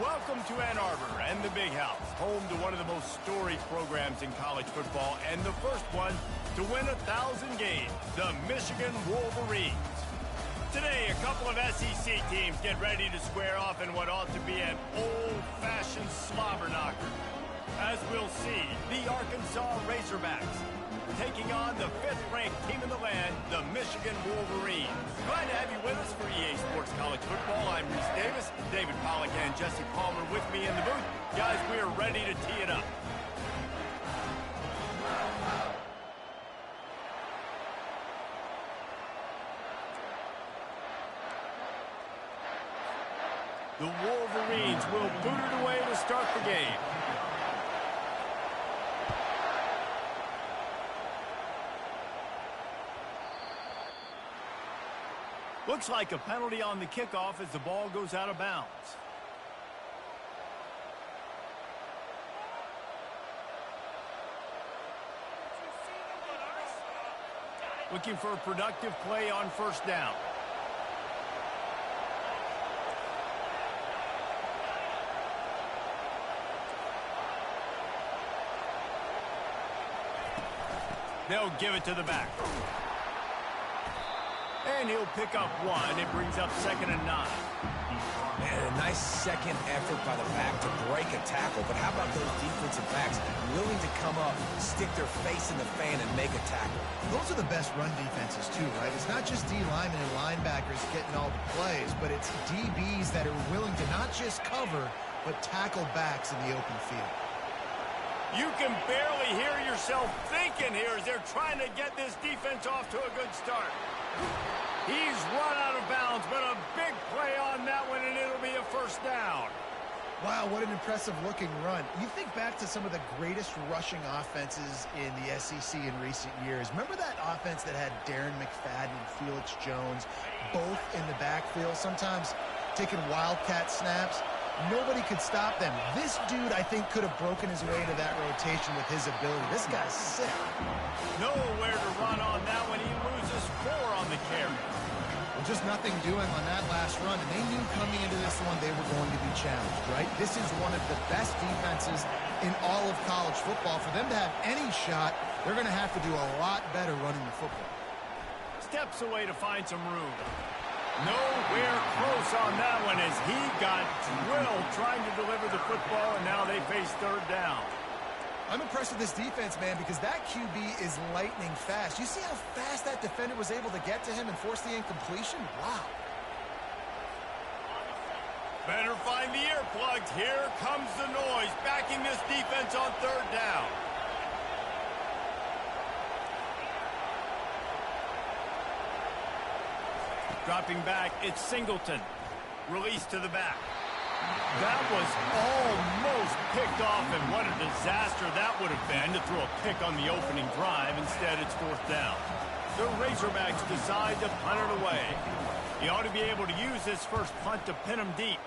Welcome to Ann Arbor and the Big House, home to one of the most storied programs in college football and the first one to win 1,000 games, the Michigan Wolverines. Today, a couple of SEC teams get ready to square off in what ought to be an old-fashioned slobber knocker. As we'll see, the Arkansas Razorbacks taking on the 5th-ranked team in the land, the Michigan Wolverines. Glad to have you with us for EA Sports College Football. I'm Reese Davis, David Pollack and Jesse Palmer with me in the booth. Guys, we're ready to tee it up. The Wolverines will boot it away to start the game. Looks like a penalty on the kickoff as the ball goes out of bounds. Looking for a productive play on first down. They'll give it to the back. And he'll pick up one. It brings up 2nd and 9. Man, a nice second effort by the back to break a tackle. But how about those defensive backs willing to come up, stick their face in the fan, and make a tackle? Those are the best run defenses, too, right? It's not just D linemen and linebackers getting all the plays, but it's DBs that are willing to not just cover, but tackle backs in the open field. You can barely hear yourself thinking here as they're trying to get this defense off to a good start. He's run out of bounds, but a big play on that one, and it'll be a first down. Wow, what an impressive-looking run. You think back to some of the greatest rushing offenses in the SEC in recent years. Remember that offense that had Darren McFadden and Felix Jones both in the backfield, sometimes taking wildcat snaps? Nobody could stop them. This dude, I think, could have broken his way into that rotation with his ability. This guy's sick. Nowhere to run on that one. He loses 4 on the carry. Well, just nothing doing on that last run, and they knew coming into this one they were going to be challenged, right? This is one of the best defenses in all of college football. For them to have any shot, they're going to have to do a lot better running the football. Steps away to find some room. Nowhere close on that one as he got drilled trying to deliver the football, and now they face 3rd down. I'm impressed with this defense, man, because that QB is lightning fast. You see how fast that defender was able to get to him and force the incompletion? Wow. Better find the earplugs. Here comes the noise, backing this defense on 3rd down. Dropping back, it's Singleton. Released to the back. That was almost picked off, and what a disaster that would have been to throw a pick on the opening drive. Instead, it's 4th down. The Razorbacks decide to punt it away. He ought to be able to use this first punt to pin him deep.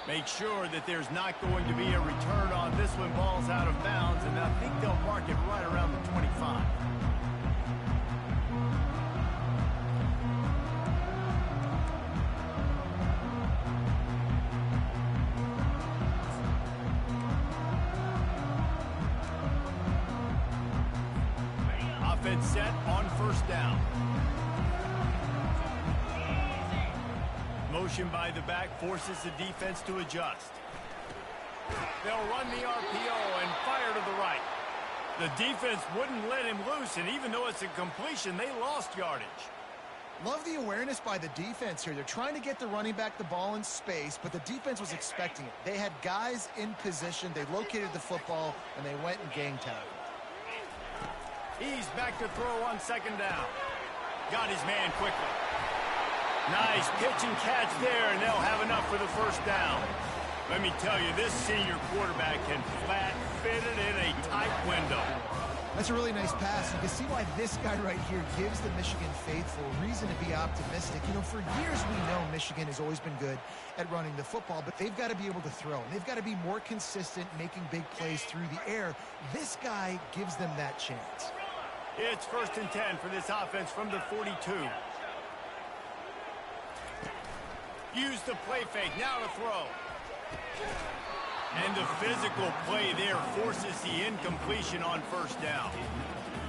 Make sure that there's not going to be a return on this when ball's out of bounds, and I think they'll mark it right around the 25. Offense set on first down. Motion by the back forces the defense to adjust. They'll run the RPO and fire to the right. The defense wouldn't let him loose, and even though it's a completion, they lost yardage. Love the awareness by the defense here. They're trying to get the running back the ball in space, but the defense was expecting it. They had guys in position. They located the football, and they went and gang tagged. He's back to throw on 2nd down. Got his man quickly. Nice pitch and catch there, and they'll have enough for the first down. Let me tell you, this senior quarterback can flat fit it in a tight window. That's a really nice pass. You can see why this guy right here gives the Michigan faithful reason to be optimistic. You know, for years we know Michigan has always been good at running the football, but they've got to be able to throw. And they've got to be more consistent, making big plays through the air. This guy gives them that chance. It's 1st and 10 for this offense from the 42. Use the play fake. Now to throw. And the physical play there forces the incompletion on first down.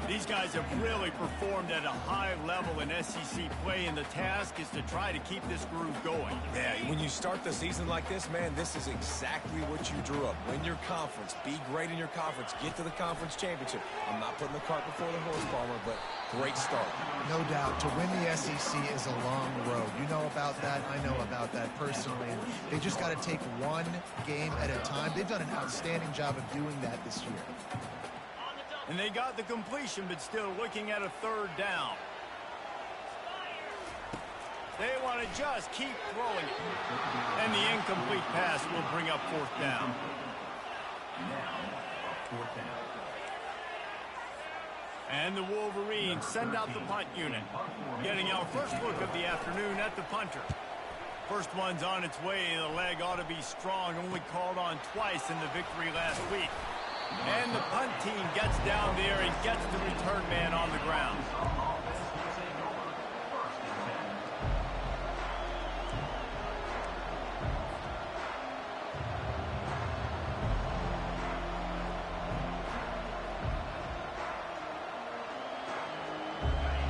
These guys have really performed at a high level in SEC play, and the task is to try to keep this groove going. Yeah, when you start the season like this, man, this is exactly what you drew up. Win your conference. Be great in your conference. Get to the conference championship. I'm not putting the cart before the horse, Palmer, but great start. No doubt. To win the SEC is a long road. You know about that. I know about that personally. And they just got to take one game at a time. They've done an outstanding job of doing that this year. And they got the completion, but still looking at a third down. They want to just keep throwing it. And the incomplete pass will bring up fourth down. And the Wolverines send out the punt unit. Getting our first look of the afternoon at the punter. First one's on its way. The leg ought to be strong. Only called on twice in the victory last week. And the punt team gets down there and gets the return man on the ground.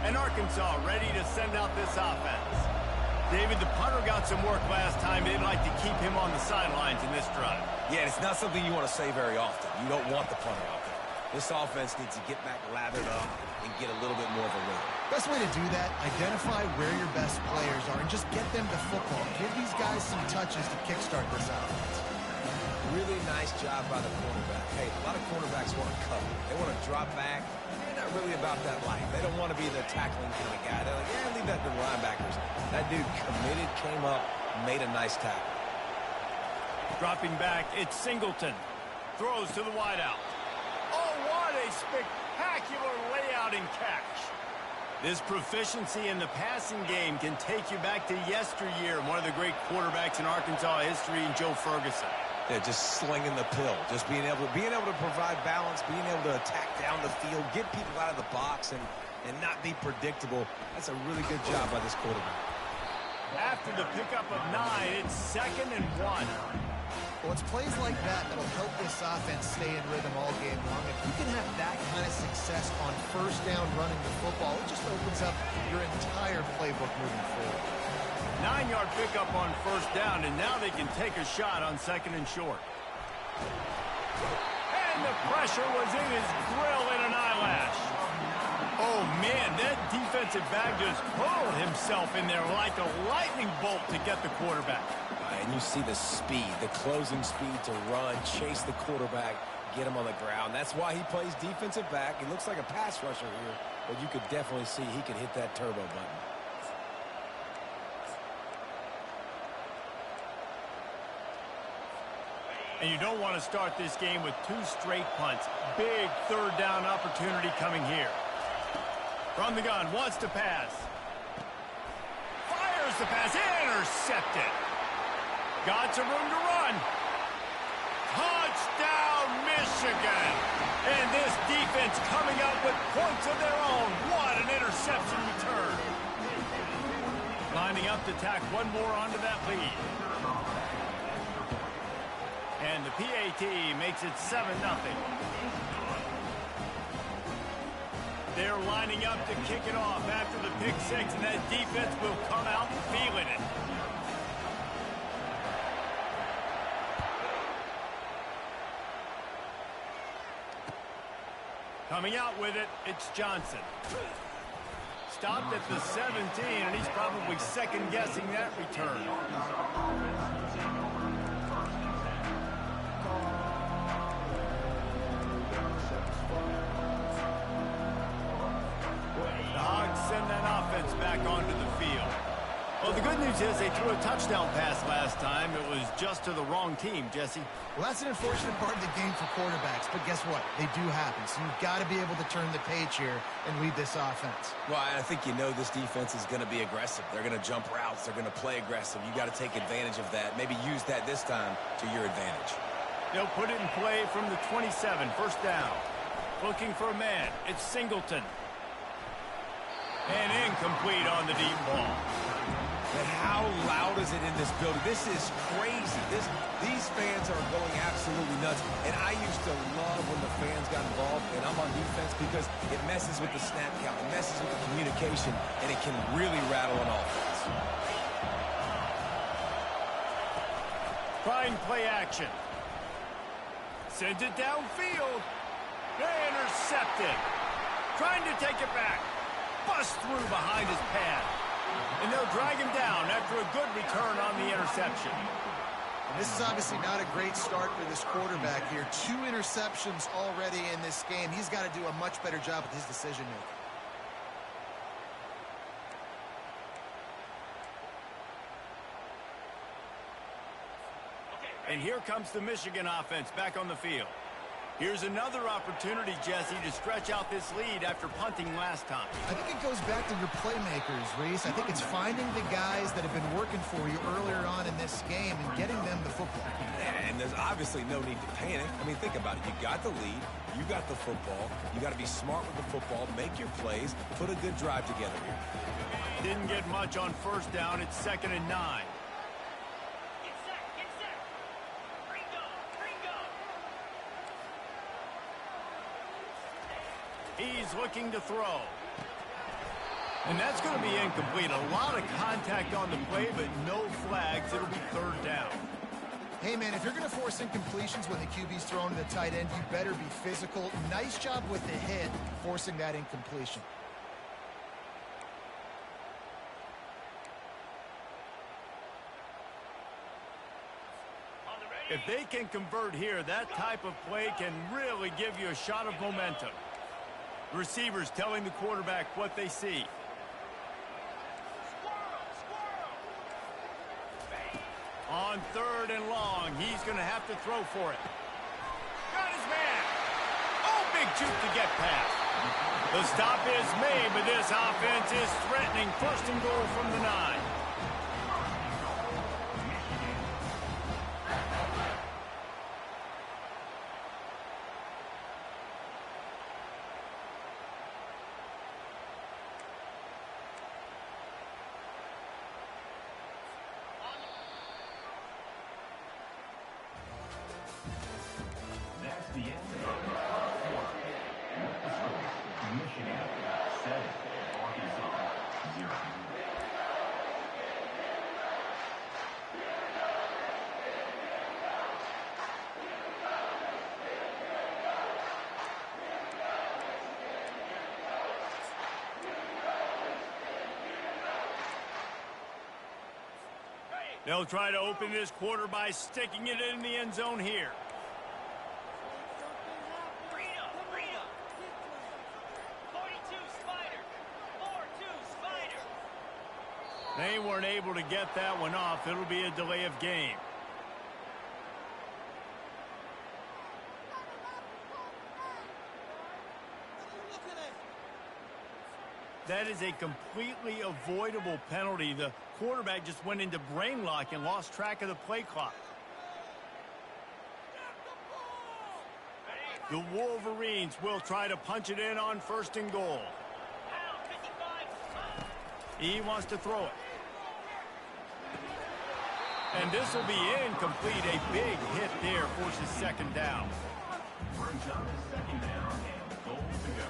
And Arkansas ready to send out this offense. David, the punter got some work last time. They'd like to keep him on the sidelines in this drive. Yeah, it's not something you want to say very often. You don't want the punter out there. This offense needs to get back lathered up and get a little bit more of a rhythm. Best way to do that, identify where your best players are and just get them to football. Give these guys some touches to kickstart this offense. Really nice job by the quarterback. Hey, a lot of quarterbacks want to cover. They want to drop back. They're not really about that life. They don't want to be the tackling kind of guy. They're like, yeah, leave that to the linebackers. That dude committed, came up, made a nice tackle. Dropping back, it's Singleton. Throws to the wideout. Oh, what a spectacular layout and catch. This proficiency in the passing game can take you back to yesteryear. One of the great quarterbacks in Arkansas history, Joe Ferguson. Yeah, just slinging the pill, just being able to provide balance, being able to attack down the field, get people out of the box, and not be predictable. That's a really good job by this quarterback. After the pickup of 9, it's 2nd and 1. Well, it's plays like that that'll help this offense stay in rhythm all game long. If you can have that kind of success on first down running the football, it just opens up your entire playbook moving forward. 9-yard pickup on first down, and now they can take a shot on 2nd and short. And the pressure was in his grill in an eyelash. Oh, man, that defensive back just hurled himself in there like a lightning bolt to get the quarterback. And you see the speed, the closing speed to run, chase the quarterback, get him on the ground. That's why he plays defensive back. He looks like a pass rusher here, but you could definitely see he could hit that turbo button. And you don't want to start this game with 2 straight punts. Big third down opportunity coming here. From the gun, wants to pass. Fires the pass, intercepted. Got some room to run. Touchdown, Michigan. And this defense coming up with points of their own. What an interception return. Lining up to tack one more onto that lead. And the PAT makes it 7-0. They're lining up to kick it off after the pick 6, and that defense will come out feeling it. Coming out with it, it's Johnson. Stopped at the 17, and he's probably second-guessing that return. Send that offense back onto the field. Well, the good news is they threw a touchdown pass last time. It was just to the wrong team, Jesse. Well, that's an unfortunate part of the game for quarterbacks, but guess what? They do happen, so you've got to be able to turn the page here and lead this offense. Well, I think you know this defense is going to be aggressive. They're going to jump routes. They're going to play aggressive. You got to take advantage of that. Maybe use that this time to your advantage. They'll put it in play from the 27, first down. Looking for a man. It's Singleton. And incomplete on the deep ball. But how loud is it in this building? This is crazy. These fans are going absolutely nuts. And I used to love when the fans got involved, and I'm on defense, because it messes with the snap count, it messes with the communication, and it can really rattle an offense. Trying play action. Sends it downfield. They intercepted. Trying to take it back. Bust through behind his pad. And they'll drag him down after a good return on the interception. And this is obviously not a great start for this quarterback here. 2 interceptions already in this game. He's got to do a much better job with his decision-making. And here comes the Michigan offense back on the field. Here's another opportunity, Jesse, to stretch out this lead after punting last time. I think it goes back to your playmakers, Reese. I think it's finding the guys that have been working for you earlier on in this game and getting them the football. And there's obviously no need to panic. I mean, think about it. You got the lead. You got the football. You got to be smart with the football. Make your plays. Put a good drive together here. Didn't get much on first down. It's 2nd and 9. He's looking to throw. And that's going to be incomplete. A lot of contact on the play, but no flags. It'll be 3rd down. Hey, man, if you're going to force incompletions when the QB's thrown to the tight end, you better be physical. Nice job with the hit, forcing that incompletion. If they can convert here, that type of play can really give you a shot of momentum. The receivers telling the quarterback what they see. On 3rd and long, he's going to have to throw for it. Got his man. Oh, big juke to get past. The stop is made, but this offense is threatening 1st and goal from the 9. They'll try to open this quarter by sticking it in the end zone here. They weren't able to get that one off. It'll be a delay of game. That is a completely avoidable penalty. The quarterback just went into brain lock and lost track of the play clock. The Wolverines will try to punch it in on 1st and goal. He wants to throw it. And this will be incomplete. A big hit there forces 2nd down. Brings up the 2nd down and goal to go.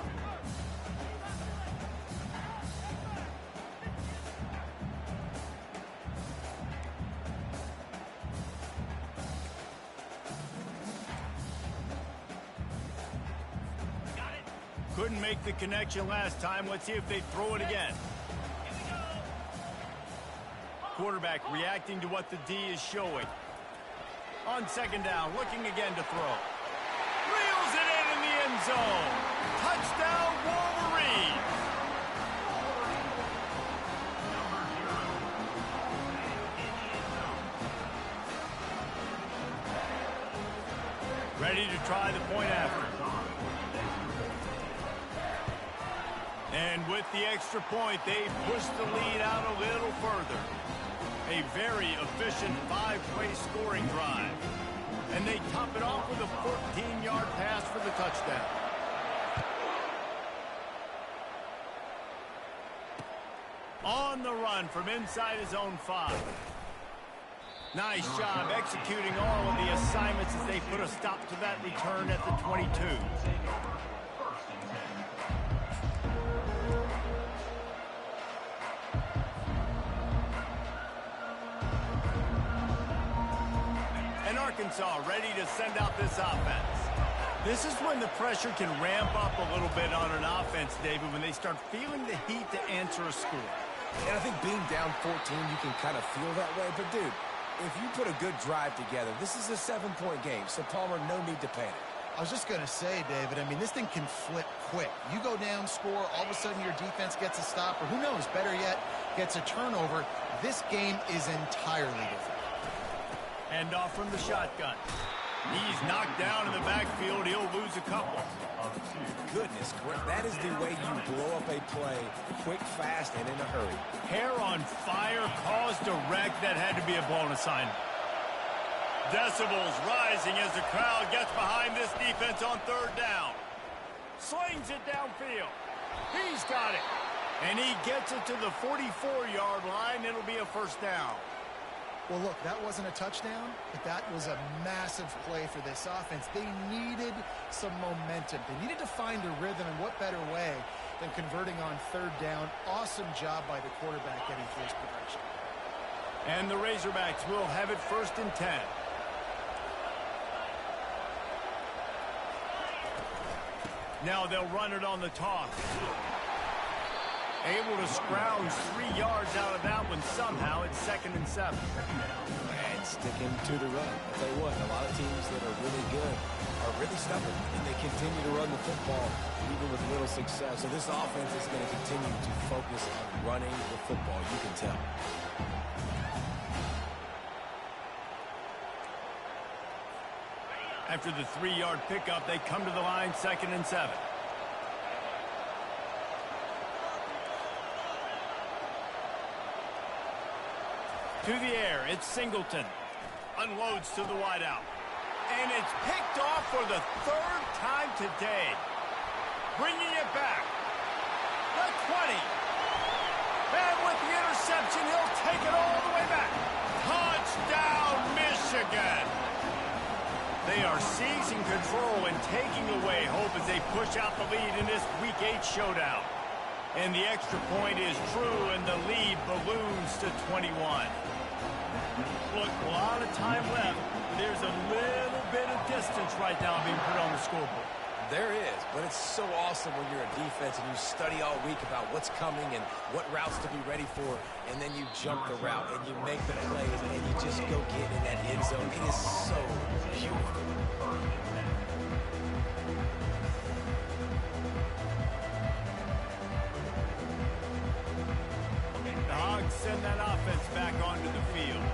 Couldn't make the connection last time. Let's see if they throw it again. Quarterback reacting to what the D is showing. On 2nd down, looking again to throw. Reels it in the end zone. Touchdown, Wolverines. Ready to try the point after. And with the extra point, they push the lead out a little further. A very efficient 5-play scoring drive. And they top it off with a 14-yard pass for the touchdown. On the run from inside his own 5. Nice job executing all of the assignments as they put a stop to that return at the 22. And Arkansas ready to send out this offense. This is when the pressure can ramp up a little bit on an offense, David, when they start feeling the heat to answer a score. And I think being down 14, you can kind of feel that way. But, dude, if you put a good drive together, this is a 7-point game. So, Palmer, no need to panic. I was just going to say, David, I mean, this thing can flip quick. You go down, score, all of a sudden your defense gets a stop, or who knows, better yet, gets a turnover. This game is entirely different. And off from the shotgun. He's knocked down in the backfield. He'll lose a couple. Goodness, that is the way you blow up a play quick, fast, and in a hurry. Hair on fire, caused a wreck. That had to be a blown assignment. Decibels rising as the crowd gets behind this defense on 3rd down. Slings it downfield. He's got it. And he gets it to the 44-yard line. It'll be a 1st down. Well, look, that wasn't a touchdown, but that was a massive play for this offense. They needed some momentum. They needed to find a rhythm, and what better way than converting on 3rd down. Awesome job by the quarterback getting first progression. And the Razorbacks will have it 1st and 10. Now they'll run it on the toss. Able to scrounge 3 yards out of that one somehow. It's 2nd and 7. And sticking to the run. I'll tell you what, a lot of teams that are really good are really stubborn, and they continue to run the football even with little success. So this offense is going to continue to focus on running the football. You can tell. After the 3-yard pickup, they come to the line 2nd and 7. To the air, it's Singleton. Unloads to the wideout. And it's picked off for the 3rd time today. Bringing it back. The 20. And with the interception, he'll take it all the way back. Touchdown, Michigan. They are seizing control and taking away hope as they push out the lead in this Week 8 showdown. And the extra point is true, and the lead balloons to 21. Look, a lot of time left. There's a little bit of distance right now being put on the scoreboard. There is, but it's so awesome when you're a defense and you study all week about what's coming and what routes to be ready for, and then you jump the route and you make the plays and you just go get in that end zone. It is so beautiful. The Hogs send that offense back onto the field.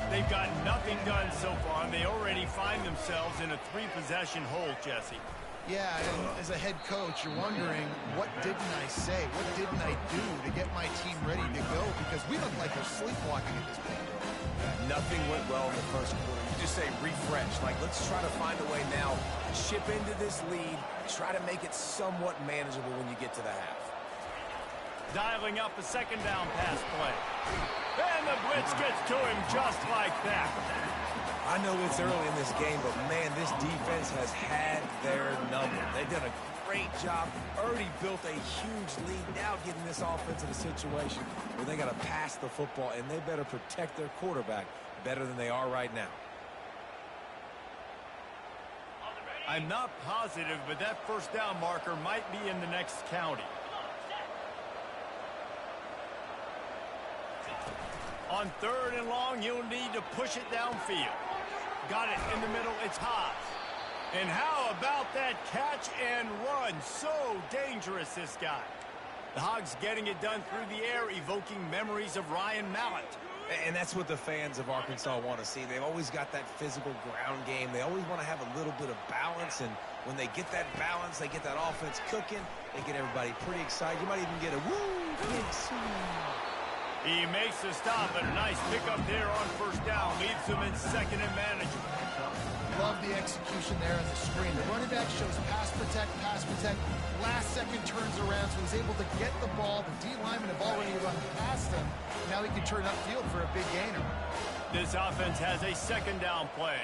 They've got nothing done so far, and they already find themselves in a 3-possession hole, Jesse. Yeah, and as a head coach, you're wondering, what didn't I say? What didn't I do to get my team ready to go? Because we look like we're sleepwalking at this point. Nothing went well in the 1st quarter. You just say refresh. Like, let's try to find a way now, chip into this lead, try to make it somewhat manageable when you get to the half. Dialing up a 2nd down pass play. And the blitz gets to him just like that. I know it's early in this game, but, man, this defense has had their number. They've done a great job, already built a huge lead, now getting this offense in a situation where they got to pass the football, and they better protect their quarterback better than they are right now. I'm not positive, but that 1st down marker might be in the next county. On 3rd and long, you'll need to push it downfield. Got it in the middle. It's Haas. And how about that catch and run? So dangerous, this guy. The Hogs getting it done through the air, evoking memories of Ryan Mallett. And that's what the fans of Arkansas want to see. They've always got that physical ground game. They always want to have a little bit of balance. And when they get that balance, they get that offense cooking, they get everybody pretty excited. You might even get a woo. He makes the stop, and a nice pickup there on first down. Leaves them in second and manageable. Love the execution there on the screen. The running back shows pass protect, pass protect. Last second turns around, so he's able to get the ball. The D linemen have already run past him. Now he can turn upfield for a big gainer. This offense has a second down play.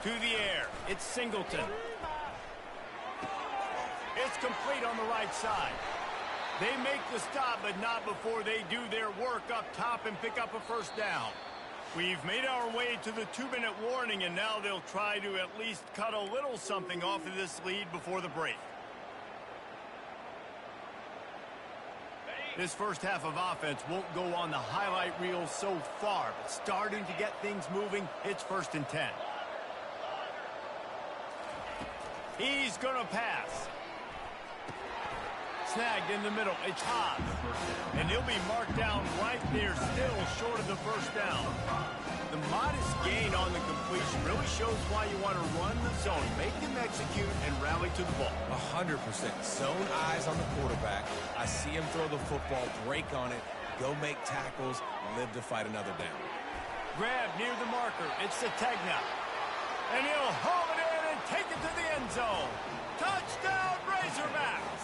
To the air. It's Singleton. It's complete on the right side. They make the stop, but not before they do their work up top and pick up a first down. We've made our way to the 2-minute warning, and now they'll try to at least cut a little something off of this lead before the break. This first half of offense won't go on the highlight reel so far, but starting to get things moving, it's 1st and 10. He's going to pass. Snagged in the middle. It's Hobbs. And he'll be marked down right there, still short of the first down. The modest gain on the completion really shows why you want to run the zone, make them execute, and rally to the ball. 100%. Zone eyes on the quarterback. I see him throw the football, break on it, go make tackles, live to fight another down. Grab near the marker. It's Sategna. And he'll haul it in and take it to the end zone. Touchdown, Razorbacks!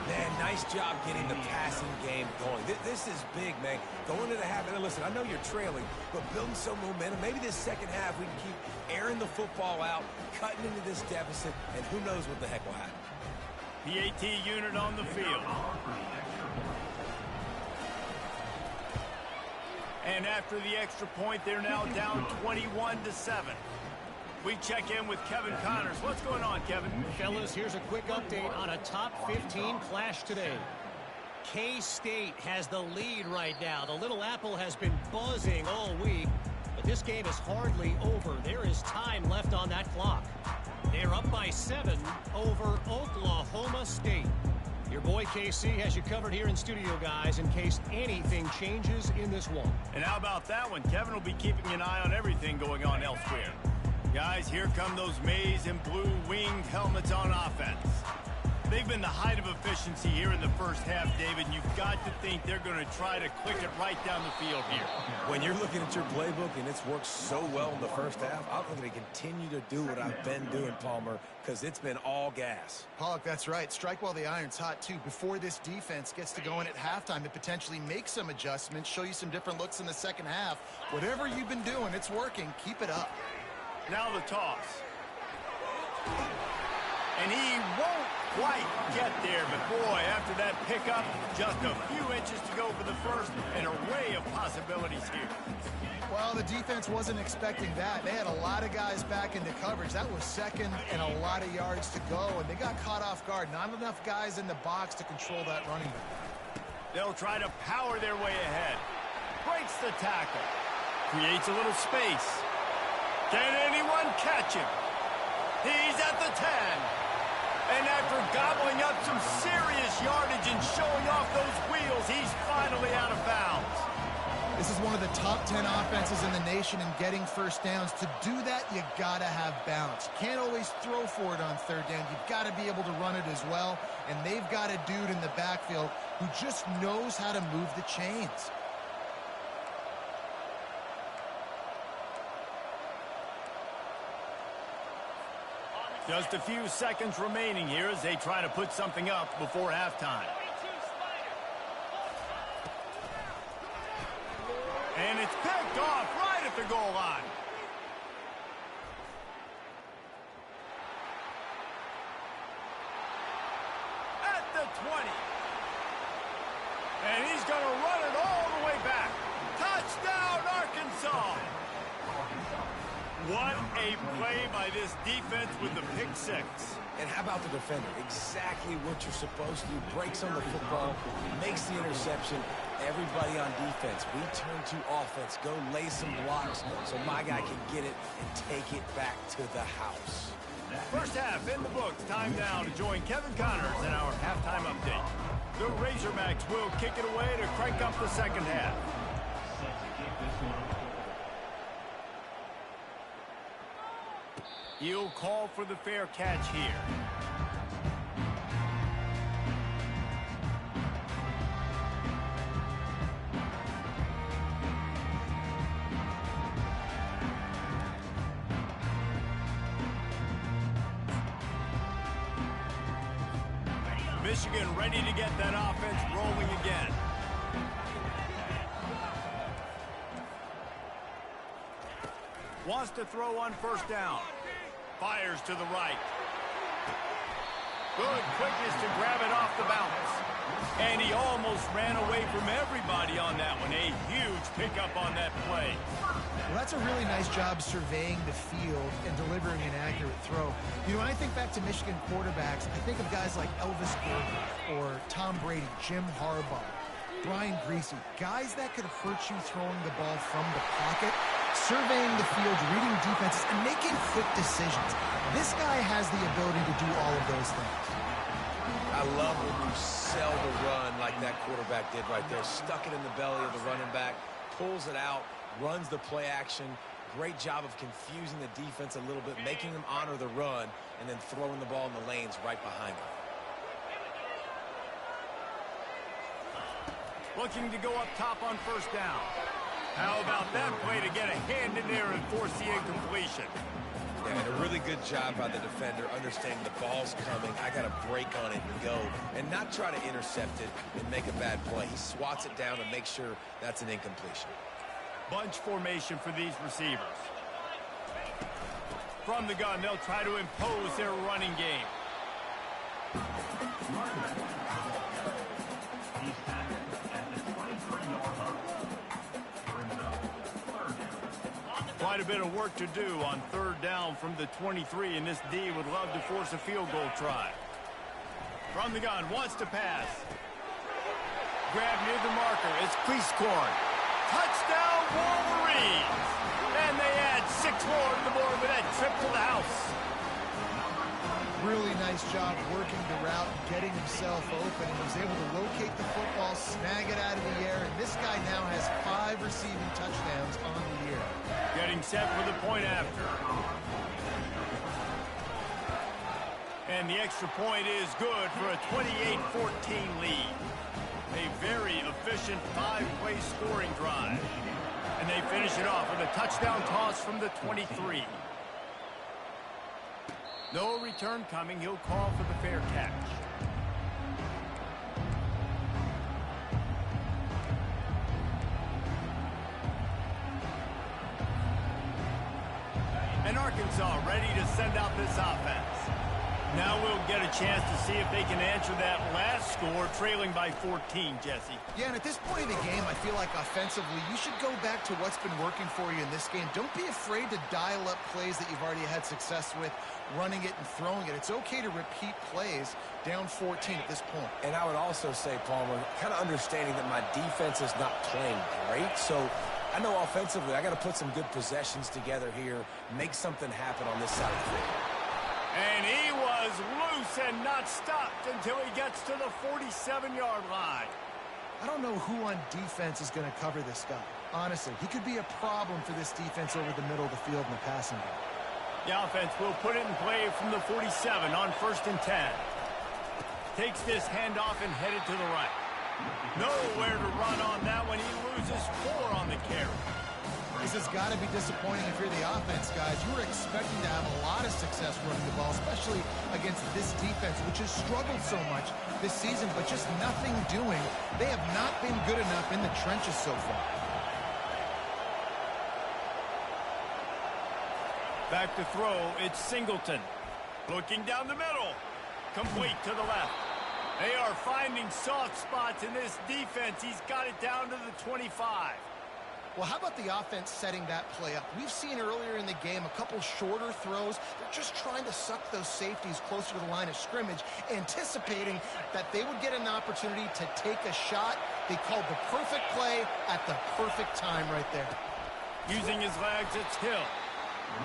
Man, nice job getting the passing game going. This is big, man. Going to the half, and listen, I know you're trailing, but building some momentum. Maybe this second half we can keep airing the football out, cutting into this deficit, and who knows what the heck will happen. PAT unit on the field. And after the extra point, they're now down 21-7. We check in with Kevin Connors. What's going on, Kevin? Fellas, here's a quick update on a top 15 clash today. K-State has the lead right now. The Little Apple has been buzzing all week, but this game is hardly over. There is time left on that clock. They're up by 7 over Oklahoma State. Your boy KC has you covered here in studio, guys, in case anything changes in this one. And how about that one? Kevin will be keeping an eye on everything going on elsewhere. Guys, here come those maize and blue winged helmets on offense. They've been the height of efficiency here in the first half, David. You've got to think they're going to try to click it right down the field here. When you're looking at your playbook and it's worked so well in the first half, I'm going to continue to do what I've been doing, Palmer, because it's been all gas. Pollock, that's right. Strike while the iron's hot, too. Before this defense gets to going at halftime to potentially make some adjustments, show you some different looks in the second half. Whatever you've been doing, it's working. Keep it up. Now the toss. And he won't quite get there, but boy, after that pickup, just a few inches to go for the first, an array of possibilities here. Well, the defense wasn't expecting that. They had a lot of guys back into coverage. That was second and a lot of yards to go, and they got caught off guard. Not enough guys in the box to control that running back. They'll try to power their way ahead. Breaks the tackle. Creates a little space. Can anyone catch him? He's at the 10. And after gobbling up some serious yardage and showing off those wheels, he's finally out of bounds. This is one of the top 10 offenses in the nation in getting first downs. To do that, you got to have balance. You can't always throw for it on third down. You've got to be able to run it as well. And they've got a dude in the backfield who just knows how to move the chains. Just a few seconds remaining here as they try to put something up before halftime. And it's picked off right at the goal line. At the 20. And he's going to run it all the way back. Touchdown, Arkansas! What a play by this defense with the pick six. And how about the defender? Exactly what you're supposed to do. Breaks on the football, makes the interception. Everybody on defense, we turn to offense. Go lay some blocks so my guy can get it and take it back to the house. First half in the books. Time now to join Kevin Connors in our halftime update. The Razorbacks will kick it away to crank up the second half. He'll call for the fair catch here. Michigan ready to get that offense rolling again. Wants to throw on first down. Fires to the right. Good quickness to grab it off the bounce. And he almost ran away from everybody on that one. A huge pickup on that play. Well, that's a really nice job surveying the field and delivering an accurate throw. You know, when I think back to Michigan quarterbacks, I think of guys like Elvis Gordon or Tom Brady, Jim Harbaugh, Brian Griese, guys that could hurt you throwing the ball from the pocket, surveying the field, reading defenses, and making quick decisions. This guy has the ability to do all of those things. I love when you sell the run like that quarterback did right there. Stuck it in the belly of the running back, pulls it out, runs the play action. Great job of confusing the defense a little bit, making them honor the run, and then throwing the ball in the lanes right behind them. Looking to go up top on first down. How about that play to get a hand in there and force the incompletion? Yeah, and a really good job by the defender, understanding the ball's coming. I got to break on it and go, and not try to intercept it and make a bad play. He swats it down and makes sure that's an incompletion. Bunch formation for these receivers. From the gun, they'll try to impose their running game. Quite a bit of work to do on third down from the 23, and this D would love to force a field goal try. From the gun, wants to pass. Grab near the marker. It's Cleescorn. Touchdown, Wolverines! And they add 6 more to the board with that trip to the house. Really nice job working the route, getting himself open. He was able to locate the football, snag it out of the air, and this guy now has 5 receiving touchdowns on the year. Getting set for the point after. And the extra point is good for a 28-14 lead. A very efficient 5-play scoring drive. And they finish it off with a touchdown toss from the 23. No return coming. He'll call for the fair catch. And Arkansas ready to send out this offense. Now we'll get a chance to see if they can answer that last score, trailing by 14, Jesse. Yeah, and at this point in the game, I feel like offensively, you should go back to what's been working for you in this game. Don't be afraid to dial up plays that you've already had success with, running it and throwing it. It's okay to repeat plays down 14 at this point. And I would also say, Palmer, kind of understanding that my defense is not playing great, so I know offensively I got to put some good possessions together here, make something happen on this side of the field. And he was loose and not stopped until he gets to the 47-yard line. I don't know who on defense is going to cover this guy. Honestly, he could be a problem for this defense over the middle of the field in the passing game. The offense will put it in play from the 47 on 1st and 10. Takes this handoff and headed to the right. Nowhere to run on that one. He loses 4 on the carry. This has got to be disappointing if you're the offense, guys. You were expecting to have a lot of success running the ball, especially against this defense, which has struggled so much this season, but just nothing doing. They have not been good enough in the trenches so far. Back to throw, it's Singleton. Looking down the middle. Complete to the left. They are finding soft spots in this defense. He's got it down to the 25. Well, how about the offense setting that play up? We've seen earlier in the game a couple shorter throws. They're just trying to suck those safeties closer to the line of scrimmage, anticipating that they would get an opportunity to take a shot. They called the perfect play at the perfect time right there. Using his legs, it's Hill.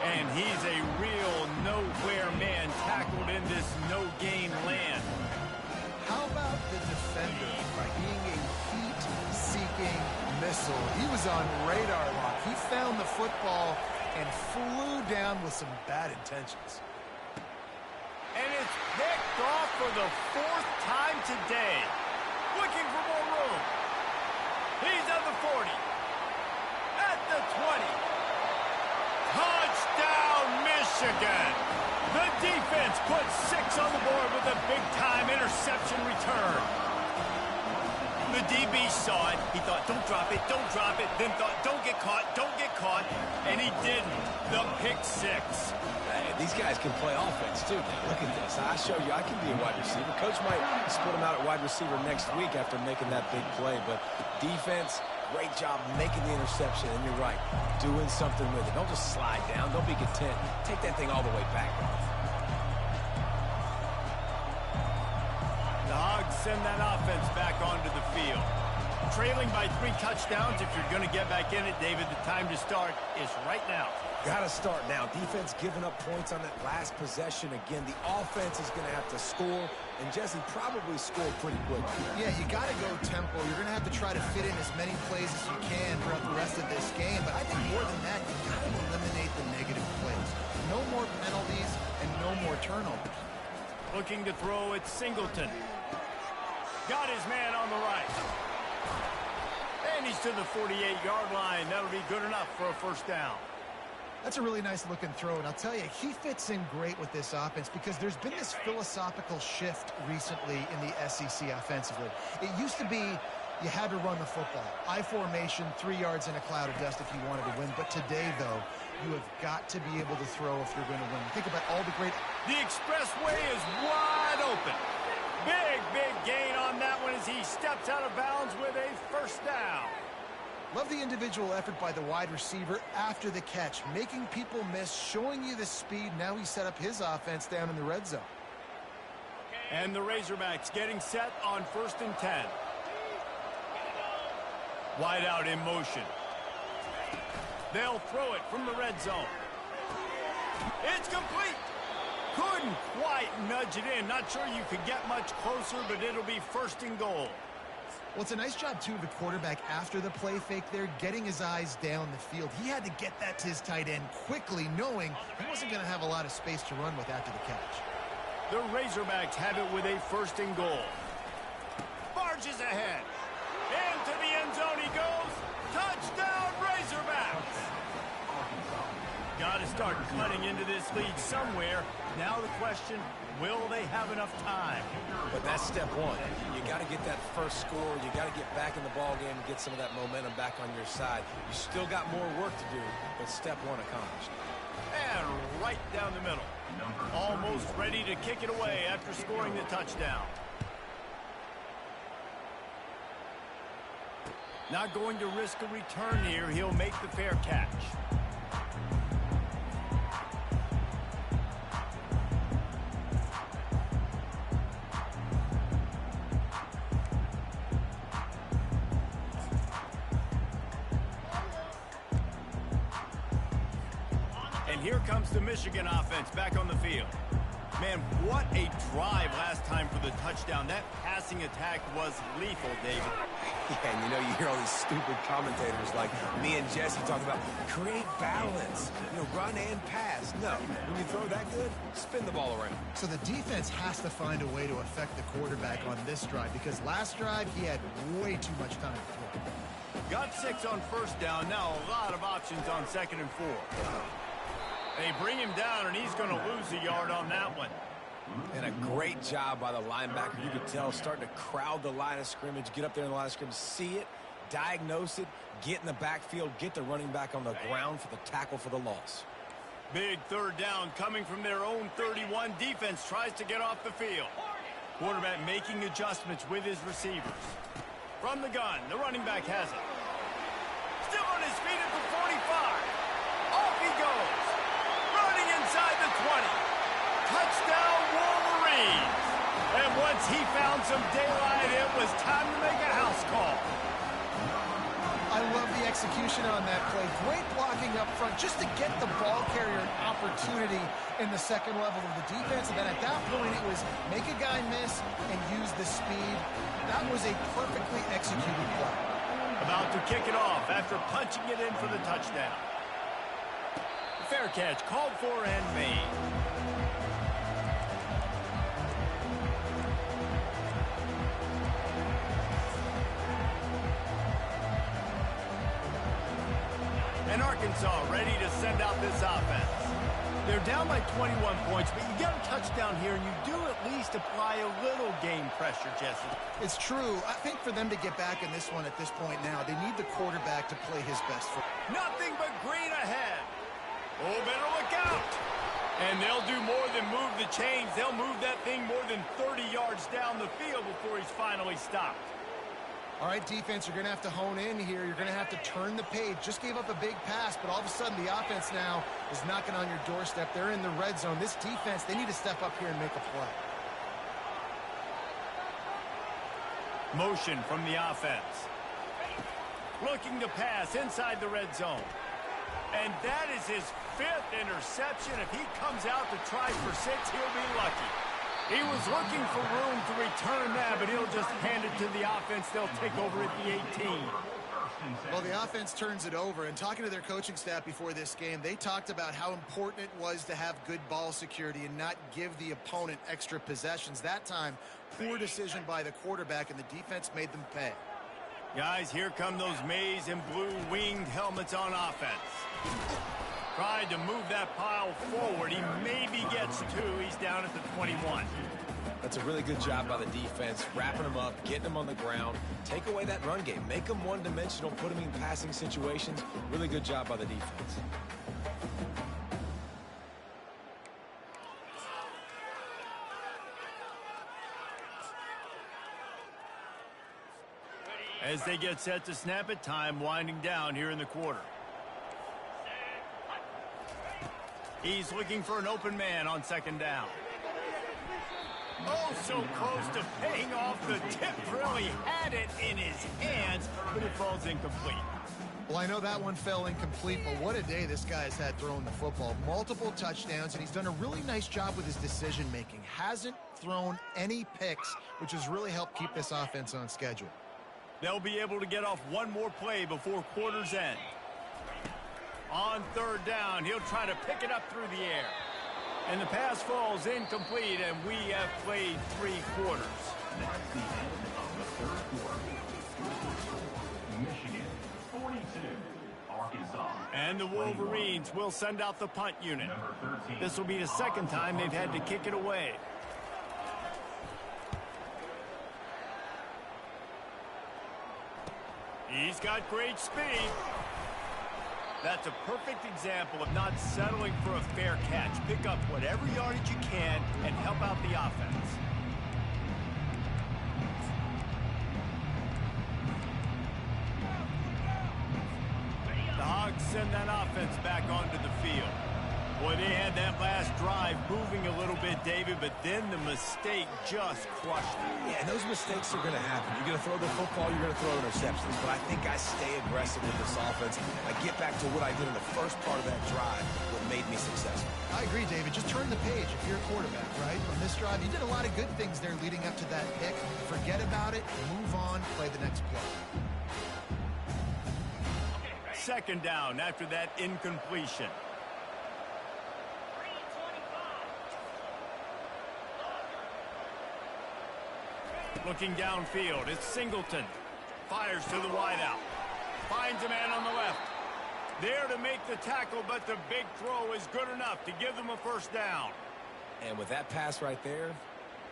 And he's a real nowhere man tackled in this no-gain land. How about the defender being a heat-seeking missile? He was on radar lock. He found the football and flew down with some bad intentions. And it's picked off for the 4th time today. Looking for more room. He's at the 40. At the 20. Touchdown, Michigan. The defense puts 6 on the board with a big-time interception return. The DB saw it. He thought, don't drop it, don't drop it. Then thought, don't get caught, and he didn't. The pick 6. Hey, these guys can play offense, too. Look at this. I show you I can be a wide receiver. Coach might split him out at wide receiver next week after making that big play. But defense, great job making the interception. And you're right, doing something with it. Don't just slide down. Don't be content. Take that thing all the way back. The Hogs send that offense back onto the field. Trailing by 3 touchdowns. If you're going to get back in it, David, the time to start is right now. Got to start now. Defense giving up points on that last possession. Again, the offense is going to have to score, and Jesse probably scored pretty quick. Yeah, you got to go tempo. You're going to have to try to fit in as many plays as you can throughout the rest of this game. But I think more than that, you got to eliminate the negative plays. No more penalties and no more turnovers. Looking to throw at Singleton. Got his man on the right. And he's to the 48-yard line. That'll be good enough for a first down. That's a really nice looking throw, and I'll tell you, he fits in great with this offense because there's been this philosophical shift recently in the SEC offensively. It used to be you had to run the football. I formation, 3 yards in a cloud of dust if you wanted to win. But today, though, you have got to be able to throw if you're going to win. Think about all the great... The expressway is wide open. Big gain on that one as he steps out of bounds with a first down. Love the individual effort by the wide receiver after the catch, making people miss, showing you the speed. Now he set up his offense down in the red zone. And the Razorbacks getting set on 1st and 10. Wide out in motion. They'll throw it from the red zone. It's complete. Couldn't quite nudge it in. Not sure you could get much closer, but it'll be 1st and goal. Well, it's a nice job, too, of the quarterback after the play fake there, getting his eyes down the field. He had to get that to his tight end quickly, knowing he wasn't going to have a lot of space to run with after the catch. The Razorbacks have it with a 1st and goal. Barges ahead. Into the end zone he goes. Touchdown, Razorbacks! Got to start cutting into this lead somewhere. Now the question, will they have enough time? But that's step one. You got to get that first score. You got to get back in the ball game and get some of that momentum back on your side. You still got more work to do, but step one accomplished. And right down the middle. Almost ready to kick it away after scoring the touchdown. Not going to risk a return here. He'll make the fair catch. Here comes the Michigan offense back on the field. Man, what a drive last time for the touchdown. That passing attack was lethal, David. Yeah, and you know, you hear all these stupid commentators like me and Jesse talking about create balance, run and pass. No, when you throw that good, spin the ball around. So the defense has to find a way to affect the quarterback on this drive because last drive he had way too much time to throw. Got 6 on 1st down. Now a lot of options on 2nd and 4. They bring him down, and he's going to lose a yard on that one. And a great job by the linebacker. You could tell starting to crowd the line of scrimmage, get up there in the line of scrimmage, see it, diagnose it, get in the backfield, get the running back on the ground for the tackle for the loss. Big 3rd down coming from their own 31. Defense tries to get off the field. Quarterback making adjustments with his receivers. From the gun, the running back has it. Still on his feet at the 45. Off he goes. Running inside the 20. Touchdown, Wolverines. And once he found some daylight, it was time to make a house call. I love the execution on that play. Great blocking up front just to get the ball carrier an opportunity in the 2nd level of the defense. And then at that point, it was make a guy miss and use the speed. That was a perfectly executed play. About to kick it off after punching it in for the touchdown. Fair catch called for and made. And Arkansas ready to send out this offense. They're down by 21 points, but you get a touchdown here, and you do at least apply a little game pressure, Jesse. It's true. I think for them to get back in this one at this point now, they need the quarterback to play his best football. Nothing but green ahead. Oh, better look out. And they'll do more than move the chains. They'll move that thing more than 30 yards down the field before he's finally stopped. All right, defense, you're going to have to hone in here. You're going to have to turn the page. Just gave up a big pass, but all of a sudden the offense now is knocking on your doorstep. They're in the red zone. This defense, they need to step up here and make a play. Motion from the offense. Looking to pass inside the red zone. And that is his 5th interception. If he comes out to try for 6, he'll be lucky. He was looking for room to return that, but he'll just hand it to the offense. They'll take over at the 18. Well, the offense turns it over, and talking to their coaching staff before this game, they talked about how important it was to have good ball security and not give the opponent extra possessions. That time, poor decision by the quarterback, and the defense made them pay. Guys, here come those maize and blue winged helmets on offense. Tried to move that pile forward. He maybe gets 2. He's down at the 21. That's a really good job by the defense, wrapping them up, getting them on the ground. Take away that run game. Make them one-dimensional, put them in passing situations. Really good job by the defense. As they get set to snap it, time winding down here in the quarter. He's looking for an open man on 2nd down. Oh, so close to paying off the tip drill. He had it in his hands, but it falls incomplete. Well, I know that one fell incomplete, but what a day this guy's had throwing the football. Multiple touchdowns, and he's done a really nice job with his decision-making. Hasn't thrown any picks, which has really helped keep this offense on schedule. They'll be able to get off one more play before quarter's end. On 3rd down, he'll try to pick it up through the air. And the pass falls incomplete, and we have played 3 quarters. That's the end of the 3rd quarter. Michigan, 42. Arkansas. And the Wolverines will send out the punt unit. This will be the 2nd time they've had to kick it away. He's got great speed. That's a perfect example of not settling for a fair catch. Pick up whatever yardage you can and help out the offense. The Hogs send that offense back onto the field. Boy, they had that last drive moving a little bit, David, but then the mistake just crushed them. Yeah, and those mistakes are going to happen. You're going to throw the football, you're going to throw interceptions. But I think I stay aggressive with this offense. I get back to what I did in the first part of that drive, what made me successful. I agree, David. Just turn the page if you're a quarterback, right? On this drive, you did a lot of good things there leading up to that pick. Forget about it, move on, play the next play. 2nd down after that incompletion. Looking downfield, it's Singleton. Fires to the wideout. Finds a man on the left. There to make the tackle, but the big throw is good enough to give them a 1st down. And with that pass right there,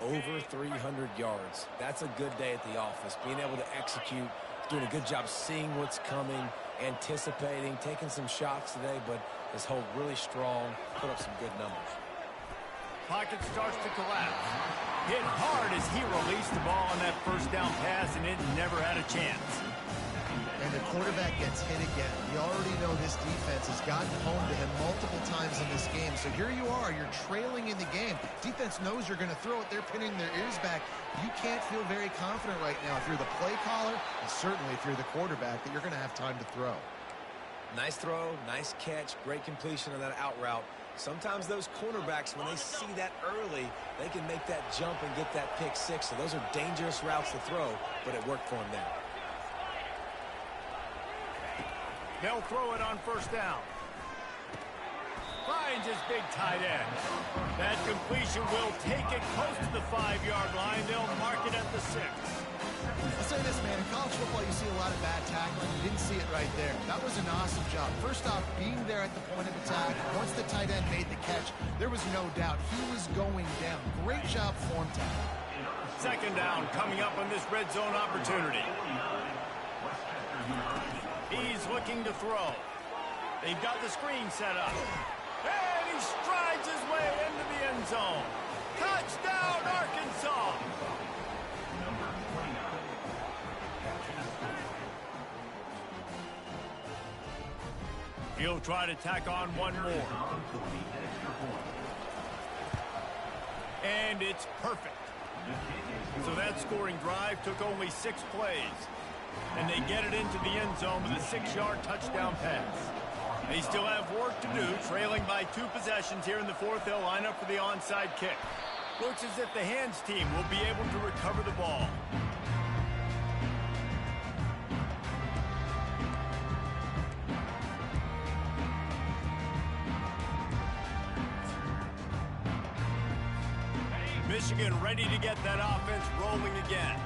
over 300 yards. That's a good day at the office. Being able to execute, doing a good job seeing what's coming, anticipating, taking some shots today, but his hold really strong, put up some good numbers. Pocket starts to collapse. Hit hard as he released the ball on that 1st down pass, and it never had a chance. And the quarterback gets hit again. We already know this defense has gotten home to him multiple times in this game. So here you are, you're trailing in the game. Defense knows you're going to throw it. They're pinning their ears back. You can't feel very confident right now if you're the play caller, and certainly if you're the quarterback, that you're going to have time to throw. Nice throw, nice catch, great completion of that out route. Sometimes those cornerbacks, when they see that early, they can make that jump and get that pick 6. So those are dangerous routes to throw, but it worked for him there. They'll throw it on 1st down. finds his big tight end. That completion will take it close to the 5-yard line. They'll mark it at the 6. I'll say this, man. In college football, you see a lot of bad tackling. You didn't see it right there. That was an awesome job. First off, being there at the point of attack. Once the tight end made the catch, there was no doubt he was going down. Great job form tackle. Second down coming up on this red zone opportunity. He's looking to throw. They've got the screen set up. And he strides his way into the end zone. Touchdown, Arkansas! He'll try to tack on one more. And it's perfect. So that scoring drive took only 6 plays. And they get it into the end zone with a 6-yard touchdown pass. They still have work to do, trailing by 2 possessions here in the 4th. They'll line up for the onside kick. Looks as if the hands team will be able to recover the ball. Michigan ready to get that offense rolling again.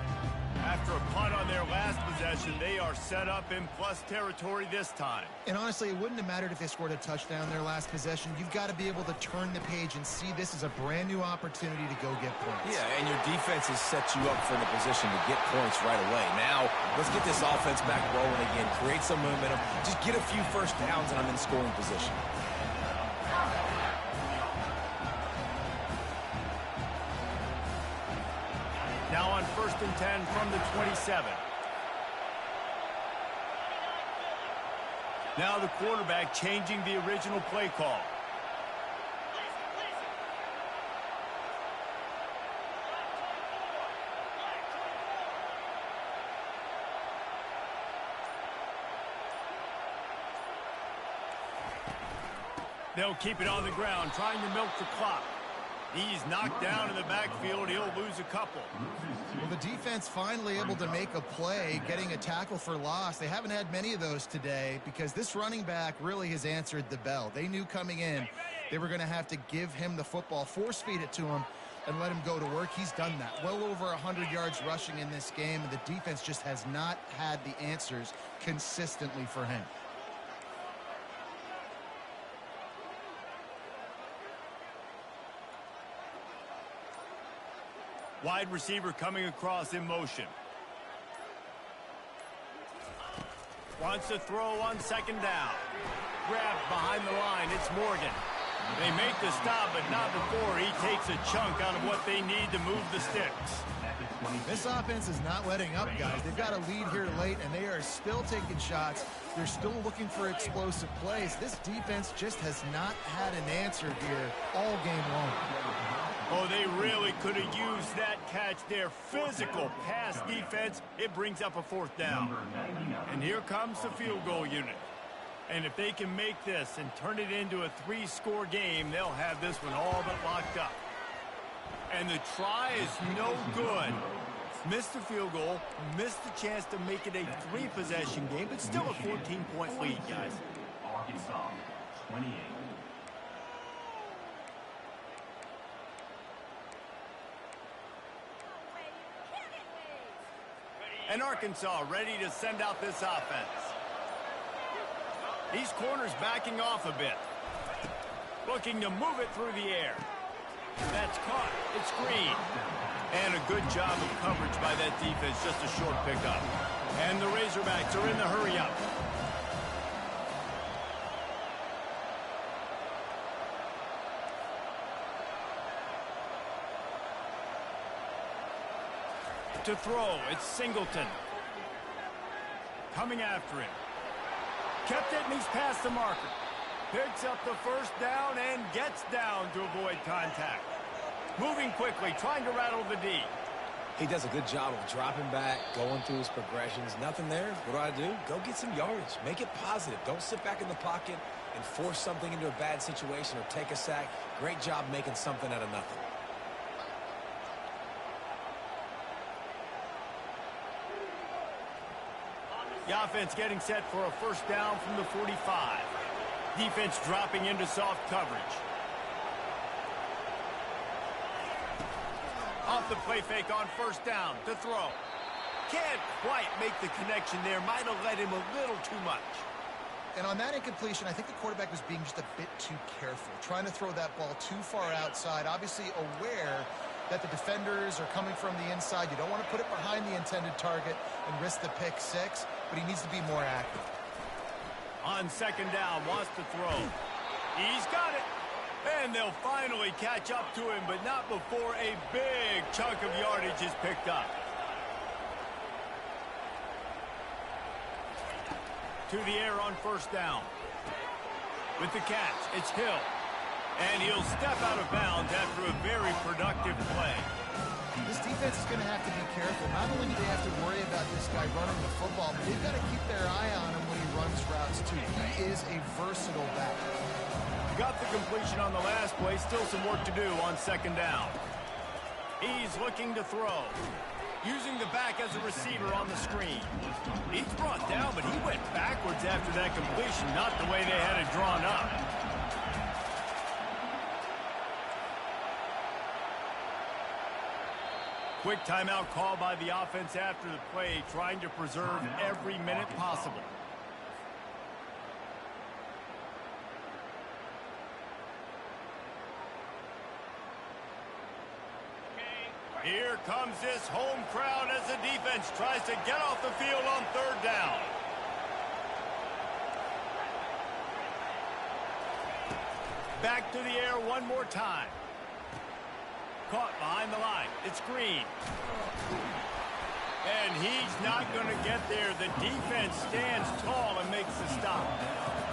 After a punt on their last possession, they are set up in plus territory this time. And honestly, it wouldn't have mattered if they scored a touchdown their last possession. You've got to be able to turn the page and see this as a brand new opportunity to go get points. Yeah, and your defense has set you up for the position to get points right away. Now, let's get this offense back rolling again, create some momentum, just get a few first downs, and I'm in scoring position. Now on 1st and 10 from the 27. Now the quarterback changing the original play call. They'll keep it on the ground, trying to milk the clock. He's knocked down in the backfield. He'll lose a couple. Well, the defense finally able to make a play, getting a tackle for loss. They haven't had many of those today because this running back really has answered the bell. They knew coming in they were going to have to give him the football, force feed it to him, and let him go to work. He's done that. Well over 100 yards rushing in this game, and the defense just has not had the answers consistently for him. Wide receiver coming across in motion. Wants to throw on 2nd down. Grabbed behind the line. It's Morgan. They make the stop, but not before he takes a chunk out of what they need to move the sticks. This offense is not letting up, guys. They've got a lead here late, and they are still taking shots. They're still looking for explosive plays. This defense just has not had an answer here all game long. Oh, they really could have used that catch. Their physical pass defense, it brings up a 4th down. And here comes the field goal unit. And if they can make this and turn it into a 3-score game, they'll have this one all but locked up. And the try is no good. Missed the field goal, missed the chance to make it a 3-possession game, but still a 14-point lead, guys. Arkansas, 28. And Arkansas ready to send out this offense. These corners backing off a bit. Looking to move it through the air. That's caught. It's screened. And a good job of coverage by that defense. Just a short pickup. And the Razorbacks are in the hurry-up. To throw, it's Singleton. Coming after him. Kept it and he's past the marker. Picks up the 1st down and gets down to avoid contact. Moving quickly, trying to rattle the D. He does a good job of dropping back, going through his progressions. Nothing there. What do? Go get some yardage. Make it positive. Don't sit back in the pocket and force something into a bad situation or take a sack. Great job making something out of nothing. The offense getting set for a 1st down from the 45. Defense dropping into soft coverage. Off the play fake on first down to throw. Can't quite make the connection there. Might have led him a little too much. And on that incompletion, I think the quarterback was being just a bit too careful, trying to throw that ball too far outside, obviously aware that the defenders are coming from the inside. You don't want to put it behind the intended target and risk the pick six, but he needs to be more accurate. On second down, wants to throw. He's got it. And they'll finally catch up to him, but not before a big chunk of yardage is picked up. To the air on first down. With the catch, it's Hill. And he'll step out of bounds after a very productive play. This defense is going to have to be careful. Not only do they have to worry about this guy running the football, but they've got to keep their eye on him when he runs routes too. He is a versatile back. Got the completion on the last play. Still some work to do on second down. He's looking to throw. Using the back as a receiver on the screen. He's brought down, but he went backwards after that completion. Not the way they had it drawn up. Quick timeout call by the offense after the play, trying to preserve every minute possible. Here comes this home crowd as the defense tries to get off the field on third down. Back to the air one more time. Caught behind the line. It's Green. And he's not going to get there. The defense stands tall and makes the stop.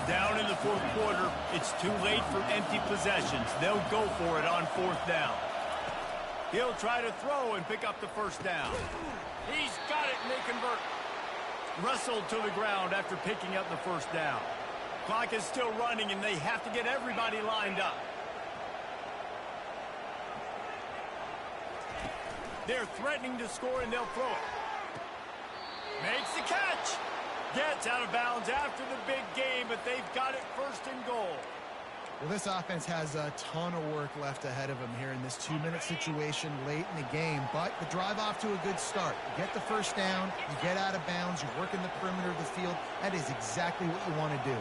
Down in the fourth quarter, it's too late for empty possessions. They'll go for it on fourth down. He'll try to throw and pick up the first down. He's got it, and they convert. Wrestled to the ground after picking up the first down. Clock is still running, and they have to get everybody lined up. They're threatening to score, and they'll throw it. Makes the catch. Gets out of bounds after the big game, but they've got it first and goal. Well, this offense has a ton of work left ahead of them here in this 2-minute situation late in the game, but the drive off to a good start. You get the first down, you get out of bounds, you're working the perimeter of the field. That is exactly what you want to do.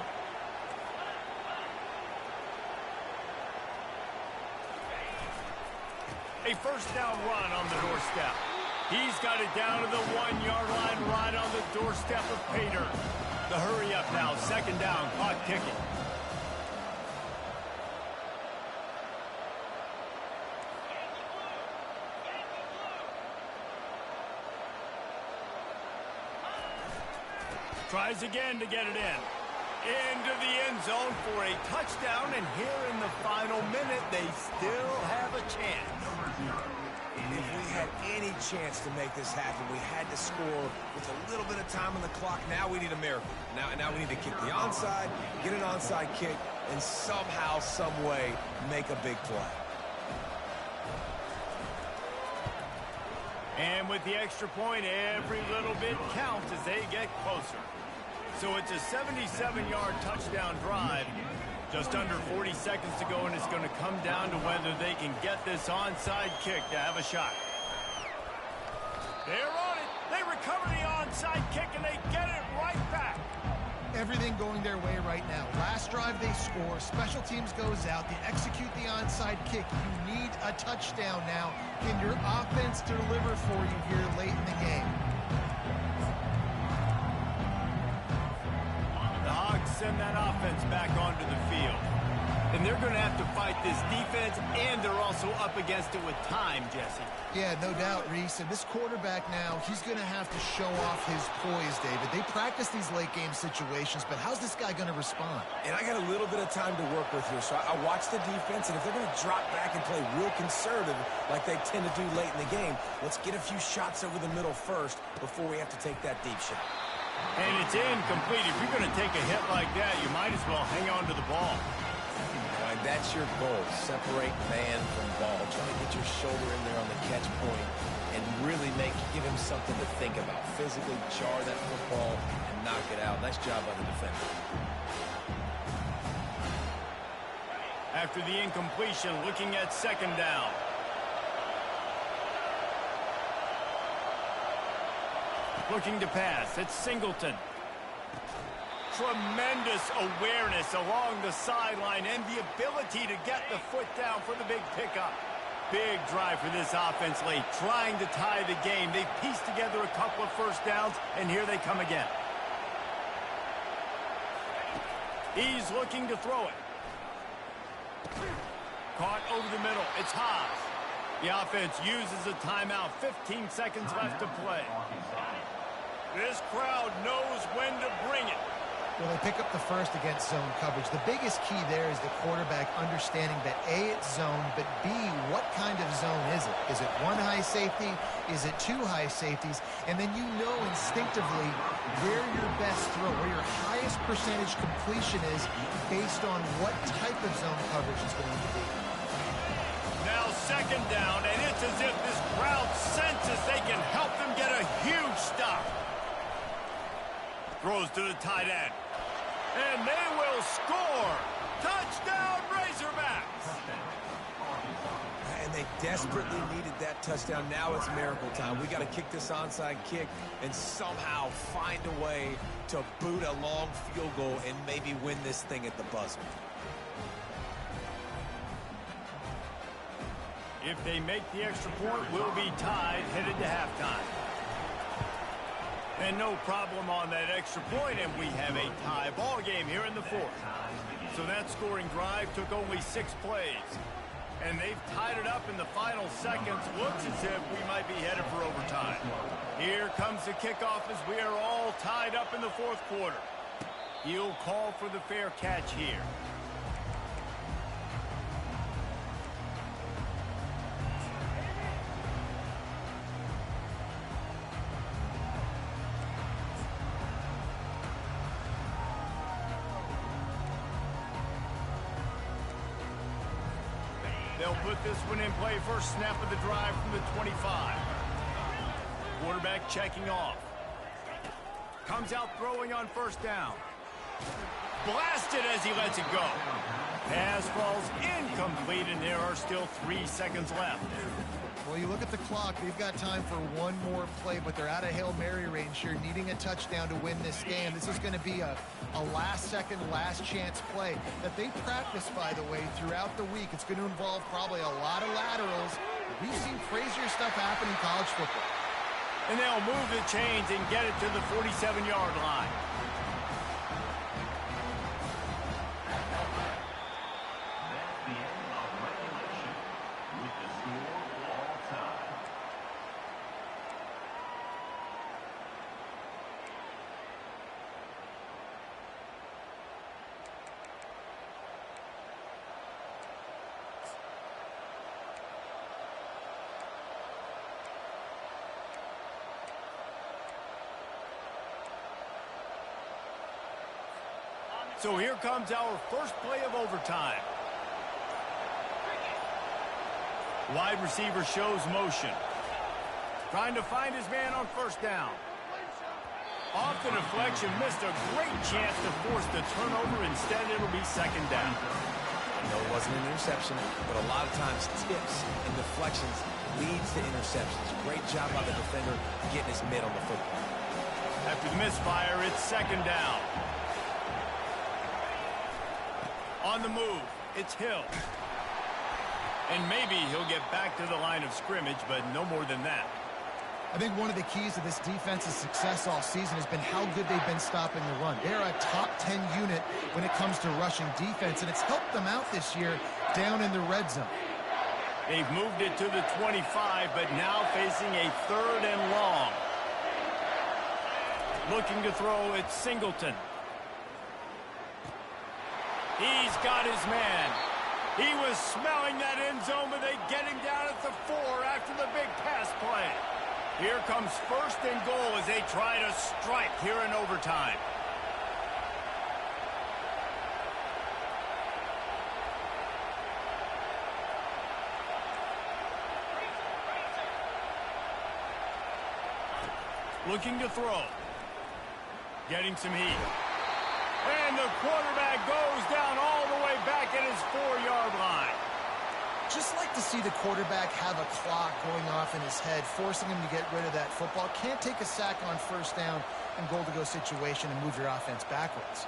A first down run on the doorstep. He's got it down to the 1-yard line right on the doorstep of Pater. The hurry up now, second down, clock ticking. Tries again to get it in. Into the end zone for a touchdown, and here in the final minute, they still have a chance. If we had any chance to make this happen, we had to score with a little bit of time on the clock. Now we need a miracle. Now we need to kick the onside, get an onside kick, and somehow, some way, make a big play. And with the extra point, every little bit counts as they get closer. So it's a 77-yard touchdown drive. Just under 40 seconds to go, and it's going to come down to whether they can get this onside kick to have a shot. They're on it. They recover the onside kick, and they get it right back. Everything going their way right now. Last drive they score. Special teams goes out. They execute the onside kick. You need a touchdown now. Can your offense deliver for you here late in the game? The Hogs send that offense back onto the field. And they're going to have to fight this defense, and they're also up against it with time, Jesse. Yeah, no doubt, Reese. And this quarterback now, he's going to have to show off his poise, David. They practice these late-game situations, but how's this guy going to respond? And I got a little bit of time to work with here, so I watch the defense, and if they're going to drop back and play real conservative like they tend to do late in the game, let's get a few shots over the middle first before we have to take that deep shot. And it's incomplete. If you're going to take a hit like that, you might as well hang on to the ball. And that's your goal. Separate man from ball. Try to get your shoulder in there on the catch point and really give him something to think about. Physically jar that football and knock it out. Nice job by the defender. After the incompletion, looking at second down. Looking to pass. It's Singleton. Tremendous awareness along the sideline and the ability to get the foot down for the big pickup. Big drive for this offense late, trying to tie the game. They've pieced together a couple of first downs, and here they come again. He's looking to throw it. Caught over the middle. It's Haas. The offense uses a timeout. 15 seconds left to play. This crowd knows when to bring it. Well, they pick up the first against zone coverage. The biggest key there is the quarterback understanding that A, it's zone, but B, what kind of zone is it? Is it one high safety? Is it two high safeties? And then you know instinctively where your best throw, where your highest percentage completion is based on what type of zone coverage it's going to be. Now second down, and it's as if this crowd senses they can help them get a huge stop. Throws to the tight end. And they will score. Touchdown, Razorbacks. And they desperately needed that touchdown. Now it's miracle time. We got to kick this onside kick and somehow find a way to boot a long field goal and maybe win this thing at the buzzer. If they make the extra point, we'll be tied headed to halftime. And no problem on that extra point, and we have a tie ball game here in the fourth. So that scoring drive took only 6 plays. And they've tied it up in the final seconds. Looks as if we might be headed for overtime. Here comes the kickoff as we are all tied up in the fourth quarter. He'll call for the fair catch here. They'll put this one in play. First snap of the drive from the 25. Quarterback checking off. Comes out throwing on first down. Blasted as he lets it go. Pass falls incomplete, and there are still 3 seconds left. Well, you look at the clock. They've got time for one more play, but they're out of Hail Mary range here, needing a touchdown to win this game. This is going to be a last-second, last-chance play that they practice, by the way, throughout the week. It's going to involve probably a lot of laterals. We've seen crazier stuff happen in college football. And they'll move the chains and get it to the 47-yard line. So here comes our first play of overtime. Wide receiver shows motion. Trying to find his man on first down. Off the deflection, missed a great chance to force the turnover. Instead, it'll be second down. No, it wasn't an interception, but a lot of times tips and deflections leads to interceptions. Great job by the defender getting his mitt on the football. After the misfire, it's second down. On the move, it's Hill. And maybe he'll get back to the line of scrimmage, but no more than that. I think one of the keys to this defense's success all season has been how good they've been stopping the run. They're a top 10 unit when it comes to rushing defense, and it's helped them out this year down in the red zone. They've moved it to the 25, but now facing a third and long. Looking to throw, it's Singleton. He's got his man. He was smelling that end zone, but they get him down at the 4 after the big pass play. Here comes first and goal as they try to strike here in overtime. Looking to throw. Getting some heat. And the quarterback goes down all the way back at his 4-yard line. Just like to see the quarterback have a clock going off in his head, forcing him to get rid of that football. Can't take a sack on first down in goal-to-go situation and move your offense backwards.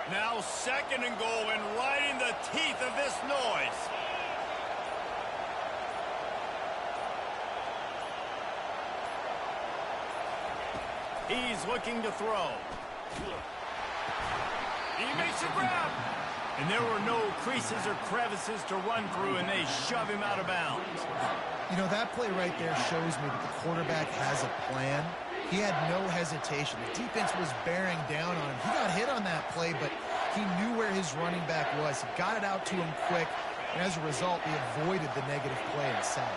Now 2nd and goal, and right in the teeth of this noise. He's looking to throw. He makes a grab. And there were no creases or crevices to run through, and they shove him out of bounds. You know, that play right there shows me that the quarterback has a plan. He had no hesitation. The defense was bearing down on him. He got hit on that play, but he knew where his running back was. He got it out to him quick, and as a result, he avoided the negative play and sack.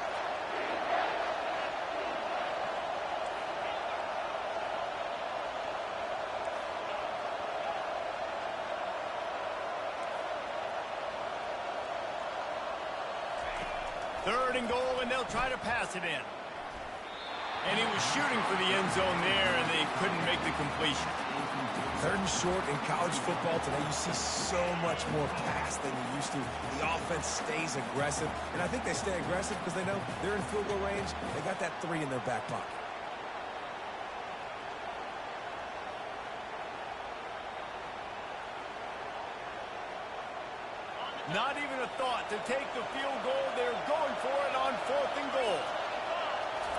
Third and goal, and they'll try to pass it in. And he was shooting for the end zone there, and they couldn't make the completion. 3rd and short in college football today, you see so much more pass than you used to. The offense stays aggressive, and I think they stay aggressive because they know they're in field goal range. They got that 3 in their back pocket. Not even a thought to take the field goal. They're going for it on 4th and goal.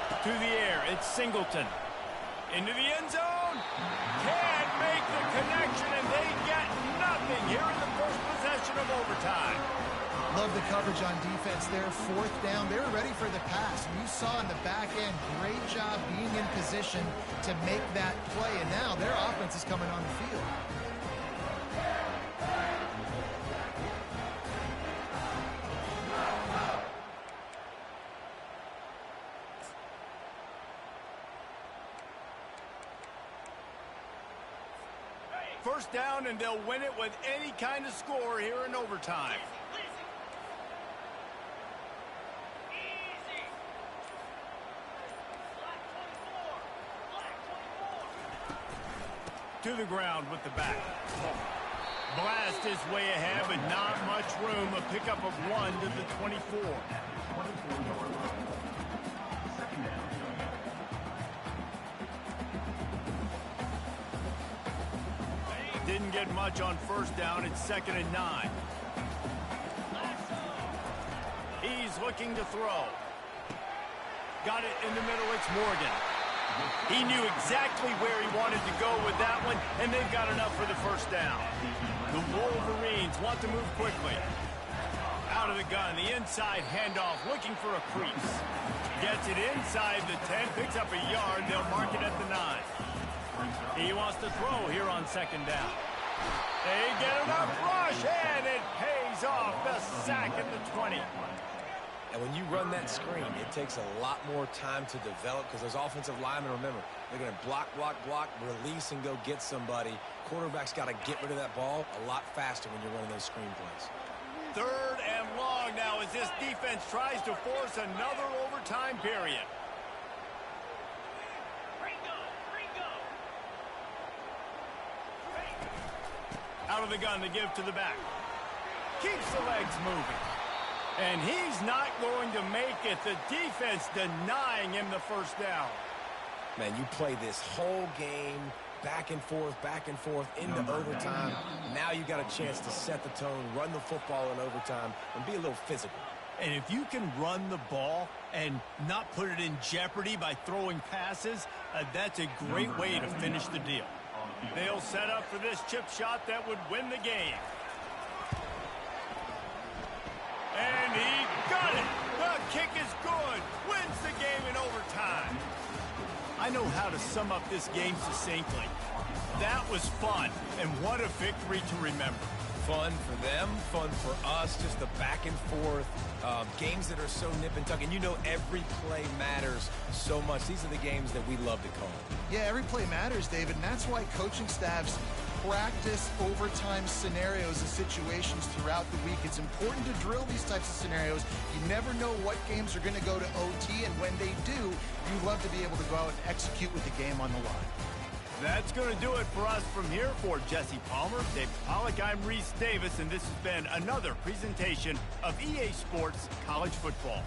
To the air, it's Singleton. Into the end zone. Can't make the connection, and they get nothing here in the first possession of overtime. Love the coverage on defense there. 4th down. They were ready for the pass. You saw in the back end, great job being in position to make that play, and now their offense is coming on the field. First down, and they'll win it with any kind of score here in overtime. To the ground with the back. Blast his way ahead, but not much room. A pickup of 1 to the 24. 24-yard line. 2nd down. Didn't get much on first down. It's 2nd and 9. He's looking to throw. Got it in the middle. It's Morgan. He knew exactly where he wanted to go with that one, and they've got enough for the first down. The Wolverines want to move quickly. Out of the gun, the inside handoff, looking for a crease. Gets it inside the 10, picks up a yard. They'll mark it at the 9. He wants to throw here on 2nd down. They get enough rush, and it pays off. The sack at the 20. And when you run that screen, it takes a lot more time to develop because those offensive linemen, remember, they're going to block, release, and go get somebody. Quarterback's got to get rid of that ball a lot faster when you're running those screen plays. 3rd and long now as this defense tries to force another overtime period. Out of the gun to give to the back. Keeps the legs moving. And he's not going to make it. The defense denying him the first down. Man, you play this whole game back and forth into overtime. Now you got a chance to set the tone, run the football in overtime, and be a little physical. And if you can run the ball and not put it in jeopardy by throwing passes, that's a great way to finish the deal. They'll set up for this chip shot that would win the game. And he got it. The kick is good. Wins the game in overtime. I know how to sum up this game succinctly. That was fun, and what a victory to remember. Fun for them, fun for us, just the back and forth, games that are so nip and tuck. And you know every play matters so much. These are the games that we love to call. Yeah, every play matters, David, and that's why coaching staffs practice overtime scenarios and situations throughout the week. It's important to drill these types of scenarios. You never know what games are going to go to OT, and when they do, you love to be able to go out and execute with the game on the line. That's going to do it for us from here. For Jesse Palmer, Dave Pollack, I'm Reese Davis, and this has been another presentation of EA Sports College Football.